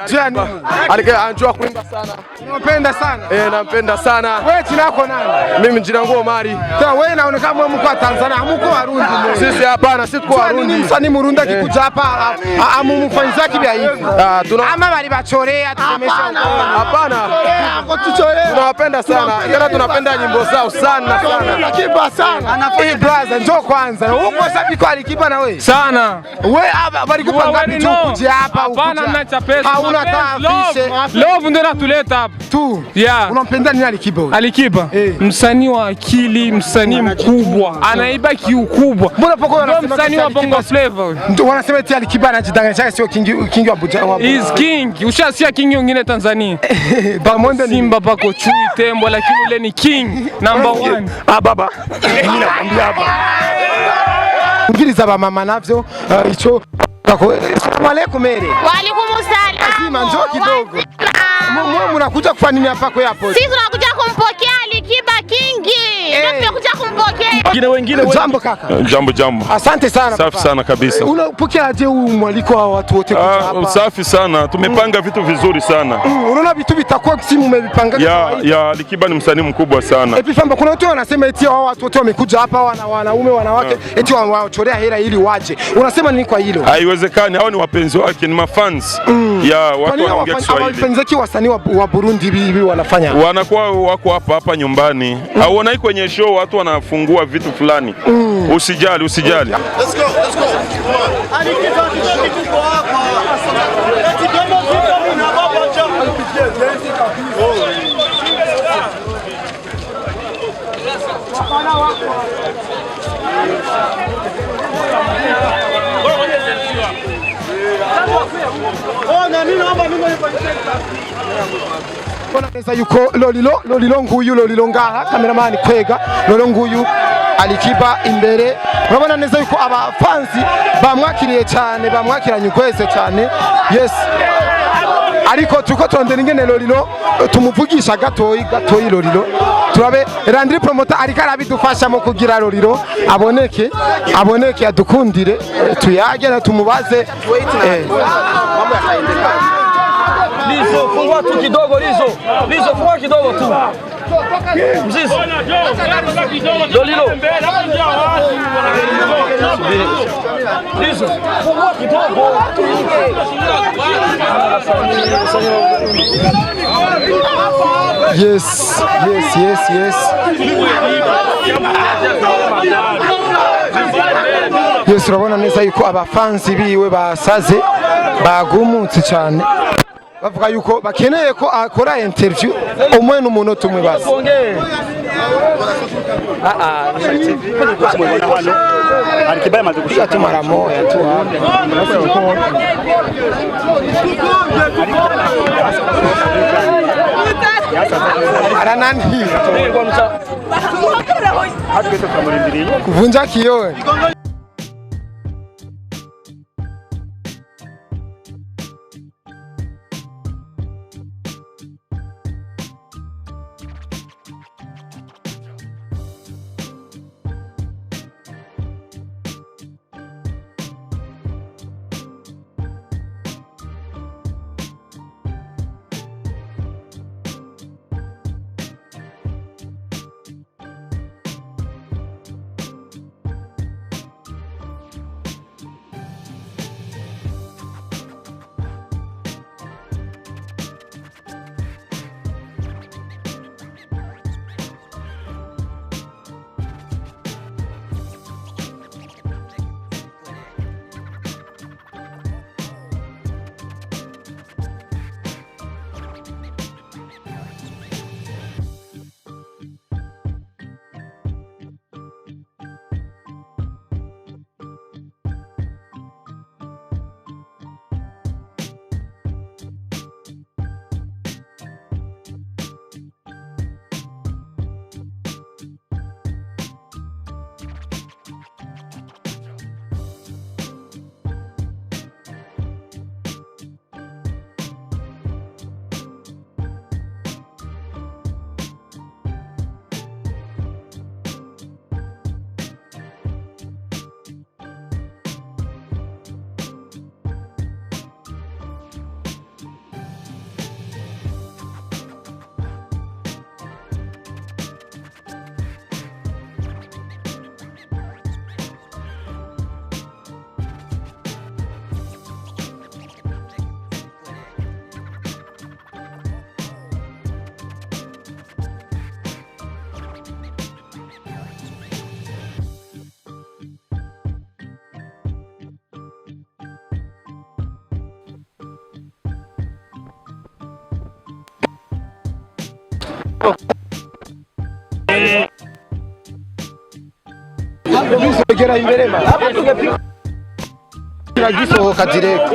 Jani. Alikiba anajua kuimba sana. Unapenda sana? Nampenda sana. Wewe jina lako nani? Mimi jina langu Omari. Sasa wewe unaonekana mko wa Tanzania, hamko Warundi mwe. Sisi hapana, sisi kwa Warundi. Msanii Murundi akikuja hapa amumfanyia kibya hivi. Ama bali bachorea tumesha. Hapana. Tunawapenda sana. Tena tunapenda nyimbo zao sana sana. Alikiba sana. Anafanya brother njoo kwanza. Uko sabi kwa Alikiba na wewe? Sana. Wewe walikupa ngapi njoo kuja hapa huko? Hapana mnacha pesa. Hauna taafishe. Love ndio natuleta hapa. Tu. Yeah. Unampenda nini Alikiba wewe? Alikiba. Msanii wa akili, msanii mkubwa. Anaiba kiukubwa. Mbona poko wanasema msanii wa bongo flavor? Ndio wanasema eti Alikiba anajidanganya sio king wa Abuja. Is king. Ushasikia king wengine Tanzania. Bamonde Simba pako chui tembo lakini ule ni king number 1. Baba. Mimi nakwambia hapa. Ngiriza ba mama navyo icho. Assalamu alaykum mere. Wa alaykum salaam. Azima njoo kidogo. Mnakuja kufanya nini hapa kwa hapo? Sisi tunakuja kumpokea Alikiba kingi. Ndio tunakuja kumpokea. Wengine jambo kaka. Jambo. Asante sana. Safi sana kabisa. Unapokea aje huu mwaliko wa watu wote kuja hapa? Safi sana. Tumepanga vitu vizuri sana. Unaona vitu vitakuwa simu umevipanga. Ya Alikiba ni msanii mkubwa sana. Famba kuna watu wanasema eti hao watu wote wamekuja hapa wanaume wanawake eti wachorea hela ili waje. Unasema nini kwa hilo? Haiwezekani, hao ni wapenzi wake, ni mafans. Ya watu wanaongea Kiswahili. Wapenzi wasanii wa Burundi hivi wanafanya. Wanakuwa wako hapa nyumbani. Hauonai kwenye show watu wanafungua vitu fulani. Usijali. Let's go. Neza yuko Lolilo nguyu Lolilo ngaha kameramani kwega Lolilo nguyu Alikiba imbere urabona neza yuko abafanzi bamwakiriye cyane bamwakiranye ukwese cyane yes ariko tuko tondera ingene Lolilo tumuvugisha gatoyi Lolilo turabe Landry promoter ariko arabidufasha mu kugira Lolilo aboneke adukundire tuyage na tumubaze mambo yakaendeka. Lizo, fungua tu kidogo Lizo, fungua kidogo tu. Mzizi. Lolilo. Lizo, fungua kidogo. Yes. Yes, urabona neza yuko abafanzi biwe basaze bagumutse cyane. Bavuga yuko bakeneye ko akora interview umwe n'umunota umwe basi. Alikiba yamaze gushaka mara moya tu. Aranani. Kuvunja kioo. Gera imbere ma. Nagisohoka direct.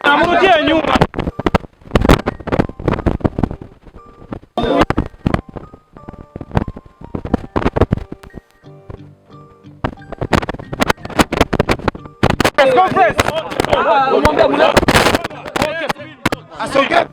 Amrudia nyuma. Asogea.